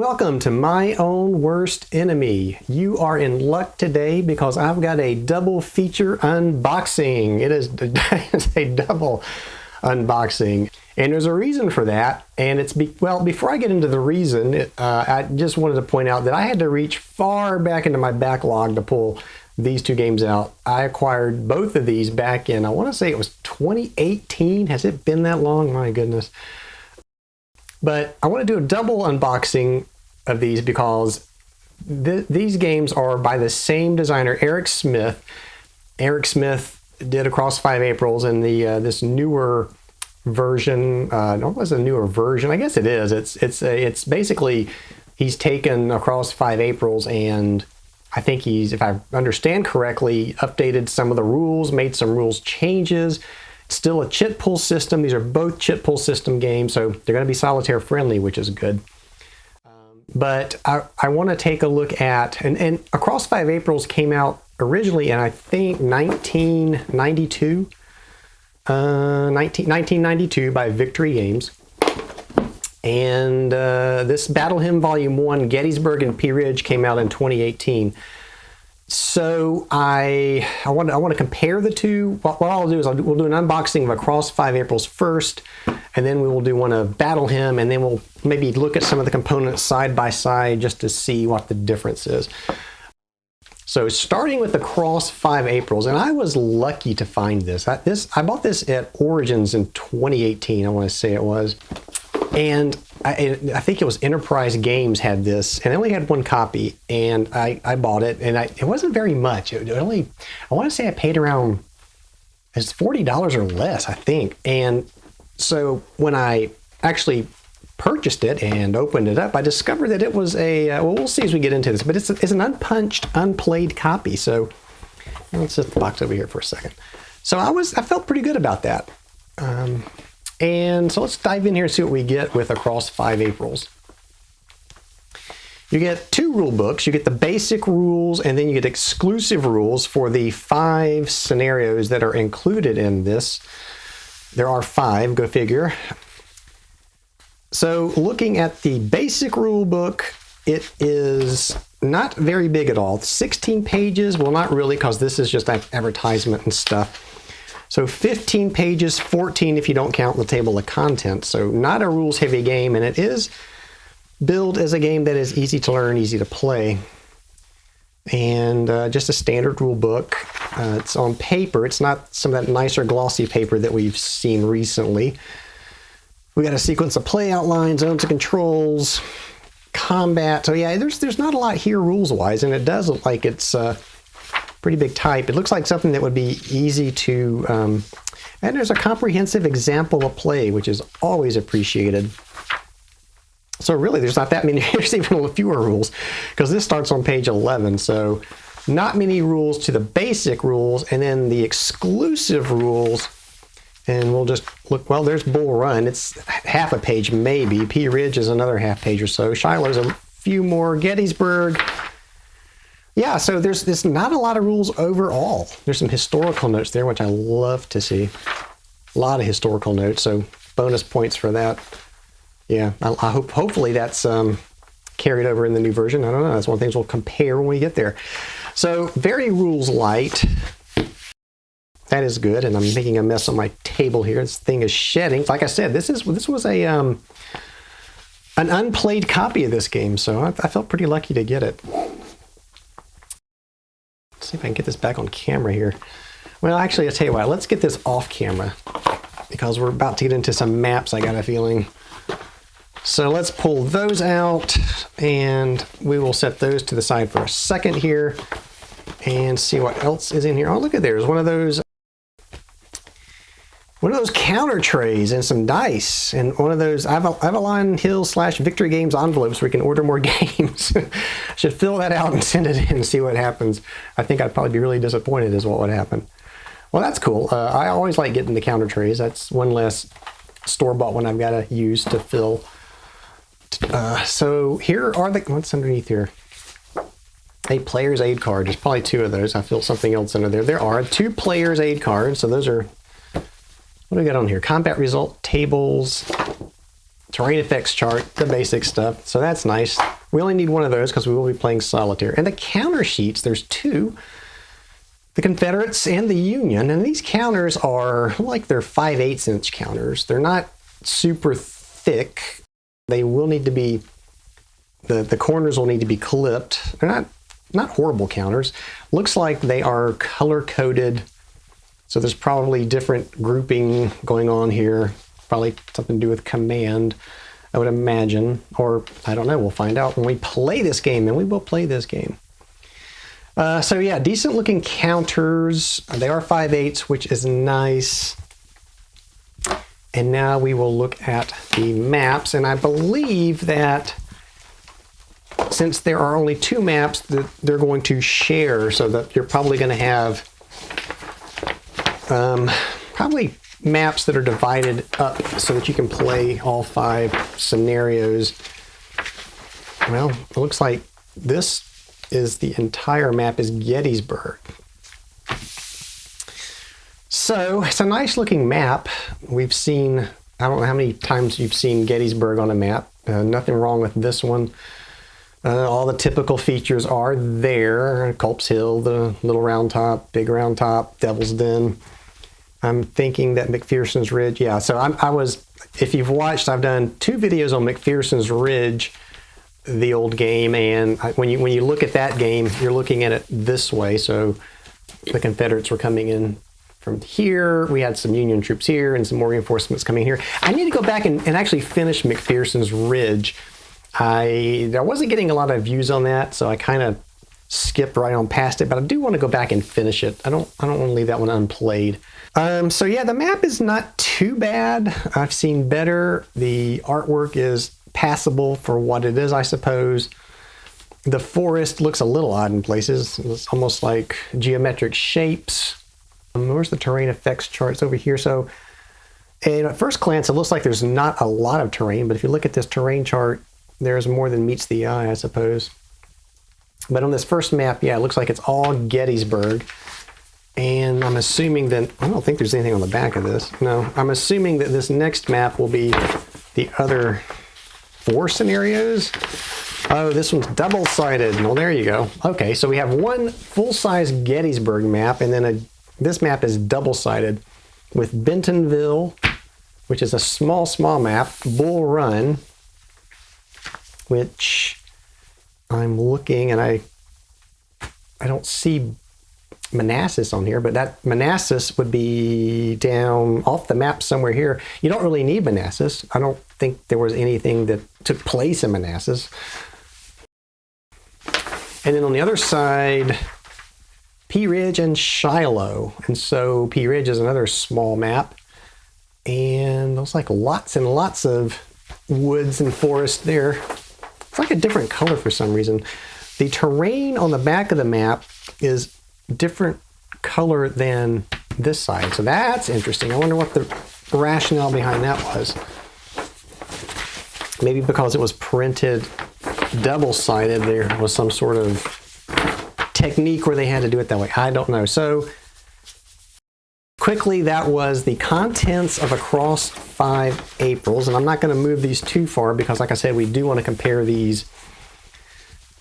welcome to My Own Worst Enemy. You are in luck today because I've got a double feature unboxing. It is a double unboxing. And there's a reason for that. And it's, well, before I get into the reason, I just wanted to point out that I had to reach far back into my backlog to pull these two games out. I acquired both of these back in, I want to say it was 2018. Has it been that long? My goodness. But I want to do a double unboxing of these because these games are by the same designer, Eric Smith. Eric Smith did Across 5 Aprils, and this newer version, no, it was a newer version. I guess it is. It's basically, he's taken Across 5 Aprils and I think he's, if I understand correctly, updated some of the rules, made some rules changes. Still a chit pull system. These are both chit pull system games, so they're going to be solitaire friendly, which is good. But I want to take a look at, and Across 5 Aprils came out originally in, I think, 1992. 1992 by Victory Games. And this Battle Hymn Volume 1, Gettysburg and Pea Ridge, came out in 2018. So I want to compare the two. What I'll do is we'll do an unboxing of Across 5 Aprils first, and then we will do one of Battle Hymn, and then we'll maybe look at some of the components side by side just to see what the difference is. So starting with Across 5 Aprils, and I was lucky to find this. I bought this at Origins in 2018, I want to say it was. And I think it was Enterprise Games had this, and I only had one copy, and I bought it, and it wasn't very much. It only, I want to say I paid around, it's $40 or less, I think. And so when I actually purchased it and opened it up, I discovered that it was a, well, we'll see as we get into this, but it's an unpunched, unplayed copy. So let's set the box over here for a second. So I felt pretty good about that. And so let's dive in here and see what we get with Across 5 Aprils. You get two rule books. You get the basic rules, and then you get exclusive rules for the 5 scenarios that are included in this. There are 5, go figure. So looking at the basic rule book, it is not very big at all. 16 pages, well, not really, because this is just advertisement and stuff. So 15 pages, 14 if you don't count the table of contents. So not a rules heavy game, and it is billed as a game that is easy to learn, easy to play. And just a standard rule book. It's on paper. It's not some of that nicer glossy paper that we've seen recently. We got a sequence of play outlines, zones of controls, combat. So yeah, there's not a lot here rules-wise, and it does look like it's pretty big type. It looks like something that would be easy to, and there's a comprehensive example of play, which is always appreciated. So really, there's not that many, there's even fewer rules, because this starts on page 11, so not many rules to the basic rules, and then the exclusive rules, and we'll just look, well, there's Bull Run, it's half a page maybe, Pea Ridge is another half page or so, Shiloh's a few more, Gettysburg. Yeah, so there's not a lot of rules overall. There's some historical notes there, which I love to see. A lot of historical notes, so bonus points for that. Yeah, I hope, hopefully that's carried over in the new version. I don't know, that's one of the things we'll compare when we get there. So very rules light. That is good, and I'm making a mess on my table here. This thing is shedding. Like I said, this was a an unplayed copy of this game, so I felt pretty lucky to get it. Let's see if I can get this back on camera here. Well, actually, I'll tell you what, let's get this off camera because we're about to get into some maps, I got a feeling. So let's pull those out, and we will set those to the side for a second here and see what else is in here. Oh, look at there's one of those counter trays and some dice, and one of those Avalon Hill / Victory Games envelopes where you can order more games. Should fill that out and send it in and see what happens. I think I'd probably be really disappointed is what would happen. Well, that's cool. I always like getting the counter trays. That's one less store-bought one I've got to use to fill. So here are the, what's underneath here? A player's aid card. There's probably 2 of those. I feel something else under there. There are 2 player's aid cards. So those are, what do we got on here? Combat result tables, terrain effects chart, the basic stuff. So that's nice. We only need one of those because we will be playing solitaire. And the counter sheets, there's two. The Confederates and the Union. And these counters are like they're 5/8 inch counters. They're not super thick. They will need to be, the corners will need to be clipped. They're not horrible counters. Looks like they are color-coded. So there's probably different grouping going on here. Probably something to do with command, I would imagine. Or, I don't know, we'll find out when we play this game, and we will play this game. So yeah, decent looking counters. They are 5/8, which is nice. And now we will look at the maps, and I believe that since there are only two maps that they're going to share, so that you're probably going to have probably maps that are divided up so that you can play all 5 scenarios. Well, it looks like this is the entire map is Gettysburg. So it's a nice looking map. We've seen, I don't know how many times you've seen Gettysburg on a map. Nothing wrong with this one. All the typical features are there. Culp's Hill, the little round top, big round top, Devil's Den. I'm thinking that McPherson's Ridge. Yeah, so I was, if you've watched, I've done 2 videos on McPherson's Ridge, the old game. And when you look at that game, you're looking at it this way. So the Confederates were coming in from here. We had some Union troops here and some more reinforcements coming here. I need to go back and actually finish McPherson's Ridge. I wasn't getting a lot of views on that, so I kind of skipped right on past it, but I do want to go back and finish it. I don't want to leave that one unplayed. So yeah, the map is not too bad. I've seen better. The artwork is passable for what it is, I suppose. The forest looks a little odd in places. It's almost like geometric shapes. Where's the terrain effects charts over here? So at first glance, it looks like there's not a lot of terrain, but if you look at this terrain chart, there's more than meets the eye, I suppose. But on this first map, yeah, it looks like it's all Gettysburg. And I'm assuming that, I don't think there's anything on the back of this. No, I'm assuming that this next map will be the other 4 scenarios. Oh, this one's double-sided. Well, there you go. Okay, so we have one full-size Gettysburg map, and then this map is double-sided with Bentonville, which is a small map, Bull Run, which I'm looking, and I don't see Manassas on here, but that Manassas would be down off the map somewhere here. You don't really need Manassas. I don't think there was anything that took place in Manassas. And then on the other side, Pea Ridge and Shiloh. And so Pea Ridge is another small map. And looks like lots and lots of woods and forest there. It's like a different color for some reason. The terrain on the back of the map is different color than this side. So that's interesting. I wonder what the rationale behind that was. Maybe because it was printed double-sided, there was some sort of technique where they had to do it that way. I don't know. So quickly, that was the contents of Across 5 Aprils. And I'm not going to move these too far because, like I said, we do want to compare these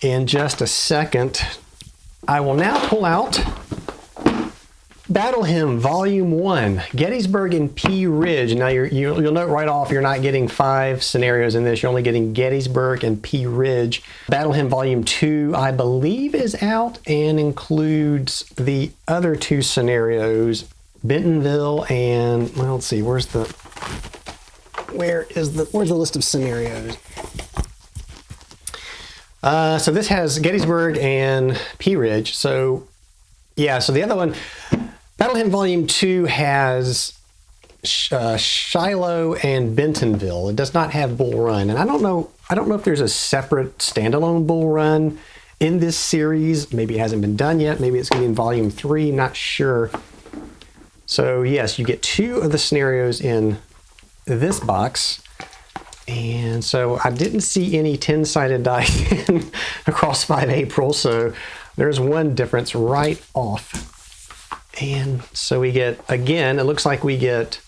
in just a second. I will now pull out Battle Hymn Volume 1, Gettysburg and Pea Ridge. Now you'll note right off you're not getting 5 scenarios in this. You're only getting Gettysburg and Pea Ridge. Battle Hymn Volume 2, I believe, is out and includes the other 2 scenarios, Bentonville and, well, let's see, where's the list of scenarios? So this has Gettysburg and Pea Ridge. So yeah, so the other one, Battle Hymn Volume 2 has Shiloh and Bentonville. It does not have Bull Run. And I don't know if there's a separate standalone Bull Run in this series. Maybe it hasn't been done yet. Maybe it's going to be in Volume 3, not sure. So yes, you get 2 of the scenarios in this box. And so I didn't see any 10-sided dice in Across 5 April, so there's one difference right off. And so we get, again, it looks like we get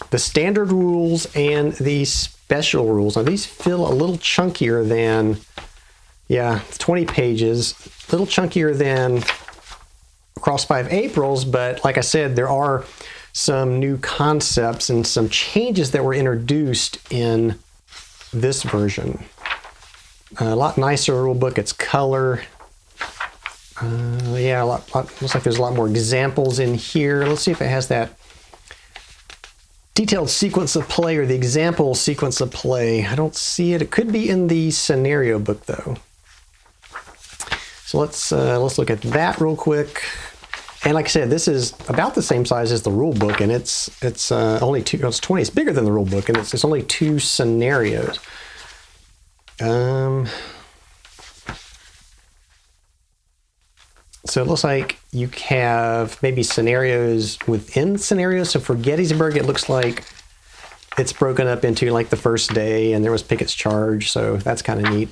the standard rules and the special rules. Now these feel a little chunkier than Yeah, it's 20 pages, a little chunkier than Across 5 Aprils, but like I said, there are some new concepts and some changes that were introduced in this version. A lot nicer rule book. It's color. Yeah, looks like there's a lot more examples in here. Let's see if it has that detailed sequence of play or the example sequence of play. I don't see it. It could be in the scenario book though. So let's look at that real quick. And like I said, this is about the same size as the rule book, and it's only two. It's 20. It's bigger than the rule book, and it's only 2 scenarios. So it looks like you have maybe scenarios within scenarios. So for Gettysburg, it looks like it's broken up into like the first day, and there was Pickett's Charge. So that's kind of neat.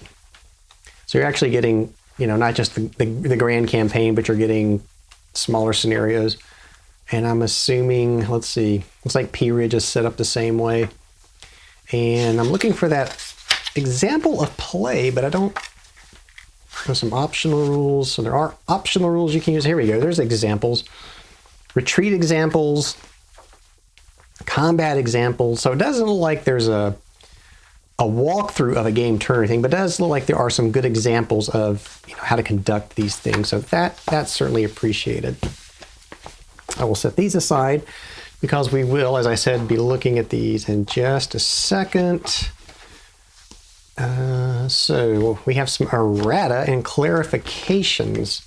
So you're actually getting, not just the grand campaign, but you're getting smaller scenarios. And I'm assuming, let's see, looks like Pea Ridge is set up the same way. And I'm looking for that example of play, but I don't. There's some optional rules. So there are optional rules you can use. Here we go. There's examples. Retreat examples. Combat examples. So it doesn't look like there's a walkthrough of a game turn or anything, but it does look like there are some good examples of how to conduct these things. So that's certainly appreciated. I will set these aside because we will, as I said, be looking at these in just a second. So we have some errata and clarifications.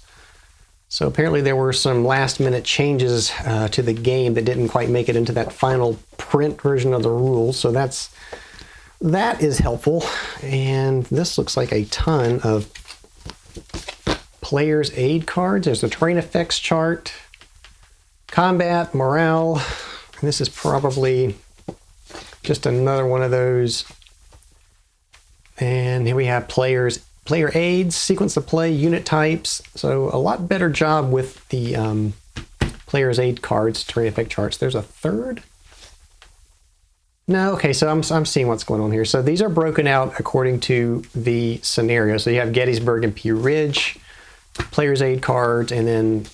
So apparently there were some last minute changes to the game that didn't quite make it into that final print version of the rules. So that is helpful. And this looks like a ton of players' aid cards. There's the terrain effects chart, combat, morale. And this is probably just another one of those. And here we have player aids, sequence of play, unit types. So a lot better job with the player's aid cards, terrain effect charts. There's a third. No, okay, so I'm seeing what's going on here. So these are broken out according to the scenario. So you have Gettysburg and Pea Ridge, player's aid cards, and then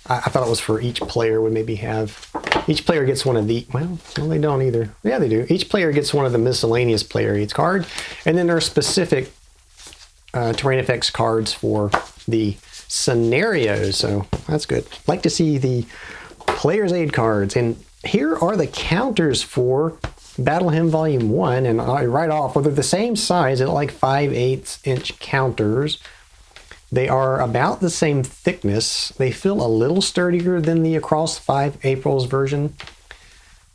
I thought it was for each player would maybe have, each player gets one of the, well, they don't either. Yeah, they do. Each player gets one of the miscellaneous player aids card, and then there are specific terrain effects cards for the scenarios. So that's good. Like to see the player's aid cards. And here are the counters for Battle Hymn Volume 1, and right off, well, they're the same size, they're like 5/8 inch counters. They are about the same thickness. They feel a little sturdier than the Across 5 Aprils version.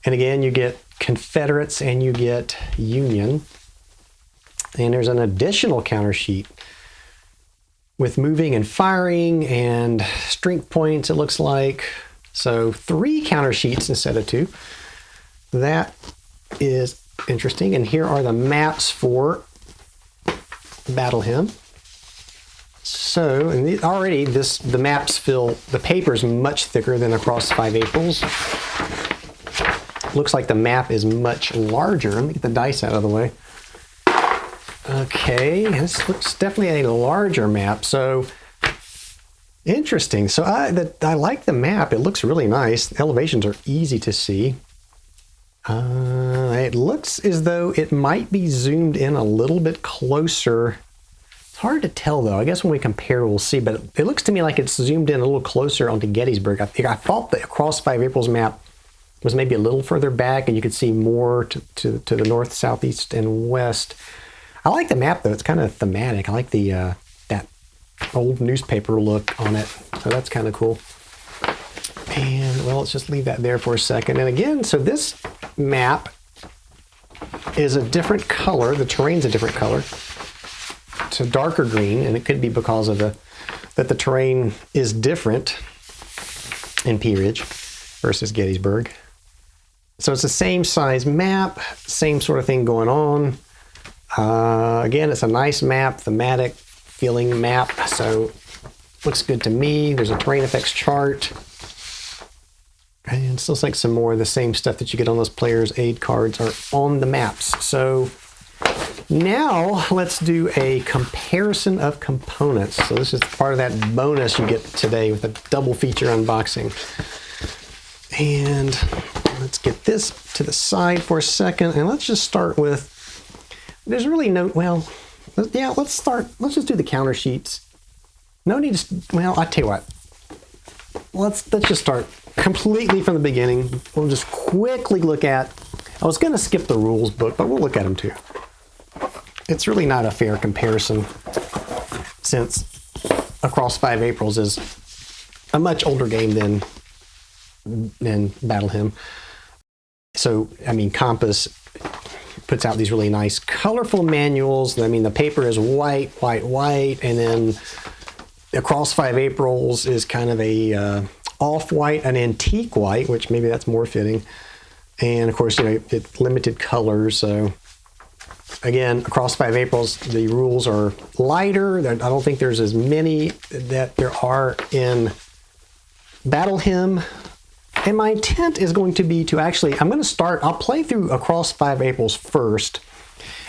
And again, you get Confederates and you get Union. And there's an additional counter sheet with moving and firing and strength points, it looks like. So 3 counter sheets instead of 2. That is interesting. And here are the maps for Battle Hymn. So, and the maps feel, the paper's much thicker than Across 5 Aprils. Looks like the map is much larger. Let me get the dice out of the way. Okay, this looks definitely a larger map. So, interesting. So I like the map. It looks really nice. The elevations are easy to see. It looks as though it might be zoomed in a little bit closer. Hard to tell though. I guess when we compare, we'll see. But it looks to me like it's zoomed in a little closer onto Gettysburg. I thought the Across 5 Aprils map was maybe a little further back, and you could see more to the north, southeast, and west. I like the map though. It's kind of thematic. I like the that old newspaper look on it. So that's kind of cool. And well, let's just leave that there for a second. And again, so this map is a different color. The terrain's a different color. It's a darker green, and it could be because of that the terrain is different in Pea Ridge versus Gettysburg. So it's the same size map, same sort of thing going on. Again, it's a nice map, thematic feeling map, so looks good to me. There's a terrain effects chart. And it looks like some more of the same stuff that you get on those players' aid cards are on the maps. So Now let's do a comparison of components. So this is part of that bonus you get today with a double feature unboxing. And let's get this to the side for a second. And let's just start with, there's really no, well, yeah, let's just do the counter sheets. No need to, well, I'll tell you what. Let's just start completely from the beginning. We'll just quickly look at, I was going to skip the rules book, but we'll look at them too. It's really not a fair comparison since Across 5 Aprils is a much older game than Battle Hymn. So, I mean, Compass puts out these really nice colorful manuals. I mean, the paper is white, and then Across 5 Aprils is kind of a off-white, an antique white, which maybe that's more fitting. And of course, you know, it's limited colors. So again, Across 5 Aprils, the rules are lighter. I don't think there's as many that there are in Battle Hymn. And my intent is going to be to actually, I'll play through Across 5 Aprils first,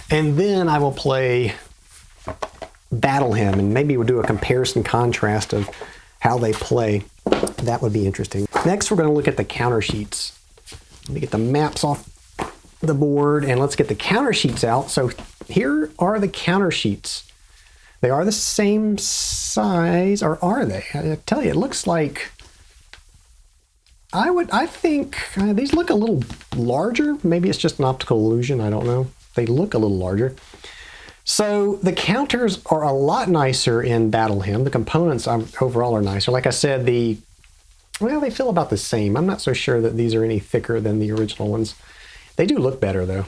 and then I will play Battle Hymn, and maybe we'll do a comparison contrast of how they play. That would be interesting. Next, we're going to look at the counter sheets. Let me get the maps off the board, and let's get the counter sheets out. So here are the counter sheets. They are the same size, or are they? I tell you, it looks like, I think these look a little larger. Maybe it's just an optical illusion. I don't know. They look a little larger. So the counters are a lot nicer in Battle Hymn. The components overall are nicer. Like I said, they feel about the same. I'm not so sure that these are any thicker than the original ones. They do look better though.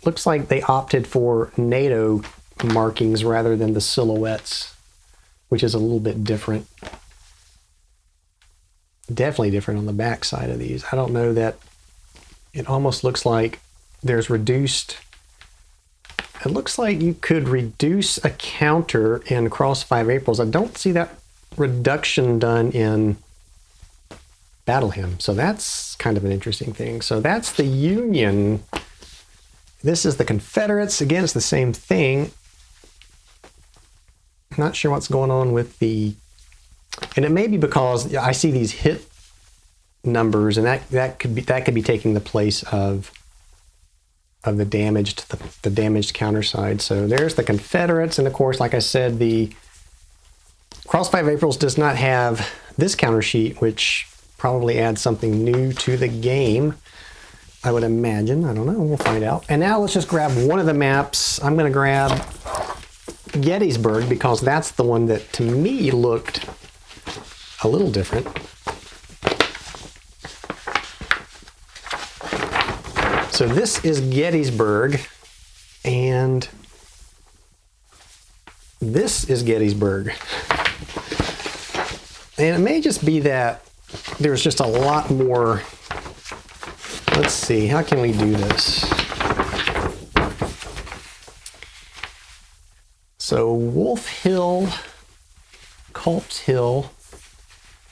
Looks like they opted for NATO markings rather than the silhouettes, which is a little bit different. Definitely different on the back side of these. I don't know, that it almost looks like there's reduced. It looks like you could reduce a counter in Across 5 Aprils. I don't see that reduction done in Battle Hymn. So that's kind of an interesting thing. So that's the Union. This is the Confederates. Again, it's the same thing. I'm not sure what's going on with the, and it may be because I see these hit numbers, and that could be taking the place of the damaged counter side. So there's the Confederates, and of course, like I said, the Across 5 Aprils does not have this counter sheet, which probably adds something new to the game, I would imagine. I don't know. We'll find out. And now let's just grab one of the maps. I'm going to grab Gettysburg because that's the one that to me looked a little different. So this is Gettysburg, and this is Gettysburg. And it may just be that there's just a lot more. Let's see, how can we do this? So Wolf Hill, Culp's Hill,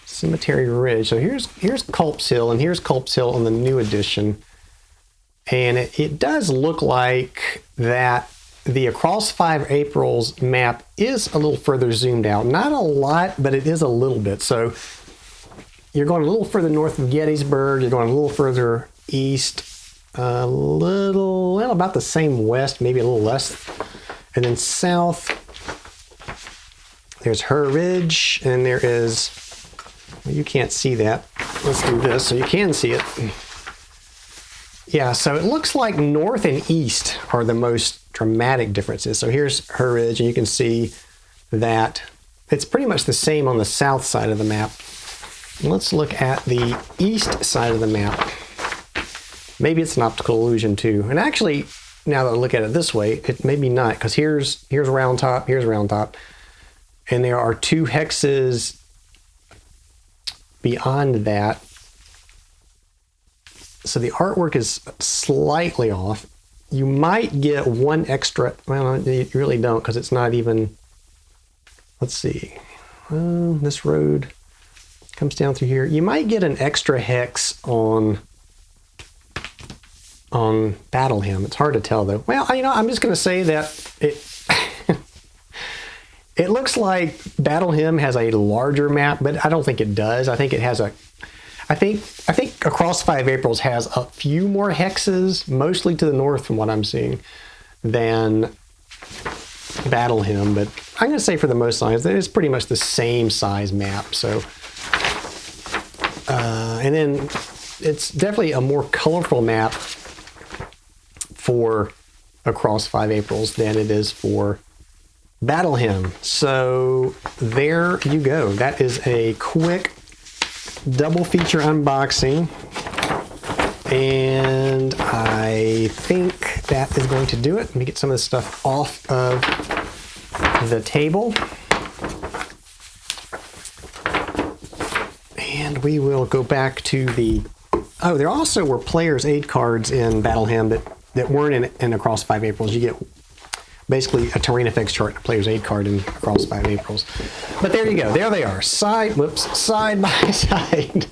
Cemetery Ridge. So here's Culp's Hill, and here's Culp's Hill on the new edition. And it does look like that the Across 5 Aprils map is a little further zoomed out. Not a lot, but it is a little bit. So you're going a little further north of Gettysburg. You're going a little further east, a little, well, about the same west, maybe a little less. And then south, there's Her Ridge, and there is, well, you can't see that. Let's do this so you can see it. Yeah, so it looks like north and east are the most dramatic differences. So here's Her Ridge, and you can see that it's pretty much the same on the south side of the map. Let's look at the east side of the map. Maybe it's an optical illusion too. And actually, now that I look at it this way, it may be not, because here's Round Top, here's Round Top, and there are 2 hexes beyond that. So the artwork is slightly off. You might get one extra, well, you really don't, because it's not even, let's see, this road comes down through here. You might get an extra hex on on Battle Hymn. It's hard to tell though. Well, I'm just going to say that it it looks like Battle Hymn has a larger map, but I don't think it does. I think it has I think Across 5 Aprils has a few more hexes, mostly to the north from what I'm seeing, than Battle Hymn, but I'm going to say for the most size that it's pretty much the same size map. So, and then it's definitely a more colorful map for Across 5 Aprils than it is for Battle Hymn. So there you go. That is a quick double feature unboxing, and I think that is going to do it. Let me get some of this stuff off of the table, and we will go back to the there also were player's aid cards in Battle Hymn that weren't in Across 5 Aprils. You get basically a terrain effects chart and a player's aid card in Across 5 Aprils. But there you go. There they are. Side by side.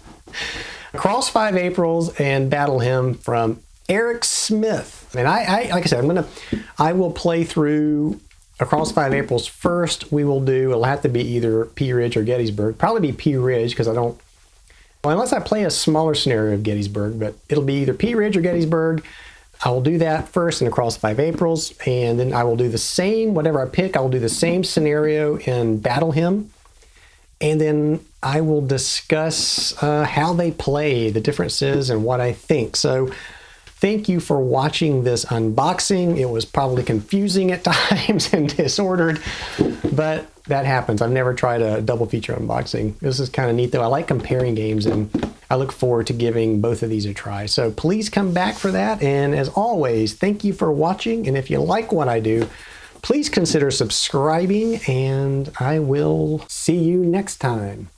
Across 5 Aprils and Battle Hymn from Eric Smith. And I like I said, I will play through Across 5 Aprils first. It'll have to be either Pea Ridge or Gettysburg. Probably be Pea Ridge because unless I play a smaller scenario of Gettysburg, but it'll be either Pea Ridge or Gettysburg. I will do that first in Across 5 Aprils, and then I will do the same, whatever I pick, I will do the same scenario in Battle Hymn, and then I will discuss how they play, the differences, and what I think. So thank you for watching this unboxing. It was probably confusing at times and disordered, but that happens. I've never tried a double feature unboxing. This is kind of neat, though. I like comparing games, and I look forward to giving both of these a try. So please come back for that. And as always, thank you for watching. And if you like what I do, please consider subscribing, and I will see you next time.